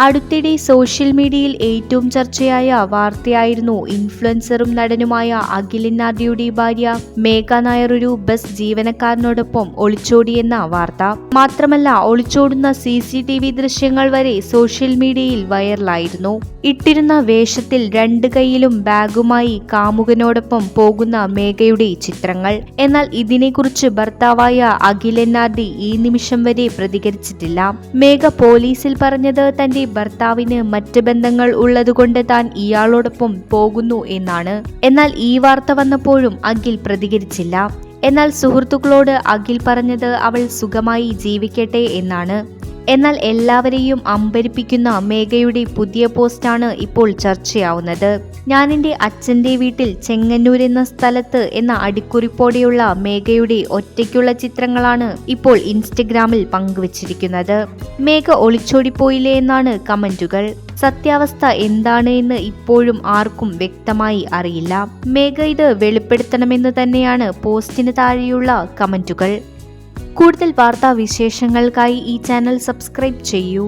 അടുത്തിടെ സോഷ്യൽ മീഡിയയിൽ ഏറ്റവും ചർച്ചയായ വാർത്തയായിരുന്നു ഇൻഫ്ലുവൻസറും നടനുമായ അഖിലൻ ആർഡിയുടെ ഭാര്യ മേഘ നായർ ഒരു ബസ് ജീവനക്കാരനോടൊപ്പം ഒളിച്ചോടിയെന്ന വാർത്ത. മാത്രമല്ല, ഒളിച്ചോടുന്ന CCTV ദൃശ്യങ്ങൾ വരെ സോഷ്യൽ മീഡിയയിൽ വൈറലായിരുന്നു. ഇട്ടിരുന്ന വേഷത്തിൽ 2 കൈയിലും ബാഗുമായി കാമുകനോടൊപ്പം പോകുന്ന മേഘയുടെ ചിത്രങ്ങൾ. എന്നാൽ ഇതിനെക്കുറിച്ച് ഭർത്താവായ അഖിലൻ ആർഡി ഈ നിമിഷം വരെ പ്രതികരിച്ചിട്ടില്ല. മേഘ പോലീസിൽ പറഞ്ഞത് തന്റെ ഭർത്താവിന് മറ്റ് ബന്ധങ്ങൾ ഉള്ളതുകൊണ്ട് താൻ ഇയാളോടൊപ്പം പോകുന്നു എന്നാണ്. എന്നാൽ ഈ വാർത്ത വന്നപ്പോഴും അഖിൽ പ്രതികരിച്ചില്ല. എന്നാൽ സുഹൃത്തുക്കളോട് അഖിൽ പറഞ്ഞത് അവൾ സുഖമായി ജീവിക്കട്ടെ എന്നാണ്. എന്നാൽ എല്ലാവരെയും അമ്പരിപ്പിക്കുന്ന മേഘയുടെ പുതിയ പോസ്റ്റാണ് ഇപ്പോൾ ചർച്ചയാവുന്നത്. ഞാൻ എൻ്റെ അച്ഛൻ്റെ വീട്ടിൽ ചെങ്ങന്നൂർ എന്ന സ്ഥലത്ത് എന്ന അടിക്കുറിപ്പോടെയുള്ള മേഘയുടെ ഒറ്റയ്ക്കുള്ള ചിത്രങ്ങളാണ് ഇപ്പോൾ ഇൻസ്റ്റഗ്രാമിൽ പങ്കുവച്ചിരിക്കുന്നത്. മേഘ ഒളിച്ചോടിപ്പോയില്ലേ എന്നാണ് കമന്റുകൾ. സത്യാവസ്ഥ എന്താണ് എന്ന് ഇപ്പോഴും ആർക്കും വ്യക്തമായി അറിയില്ല. മേഘ ഇത് വെളിപ്പെടുത്തണമെന്ന് തന്നെയാണ് പോസ്റ്റിന് താഴെയുള്ള കമന്റുകൾ. കൂടുതൽ വാർത്താ വിശേഷങ്ങൾക്കായി ഈ ചാനൽ സബ്സ്ക്രൈബ് ചെയ്യൂ.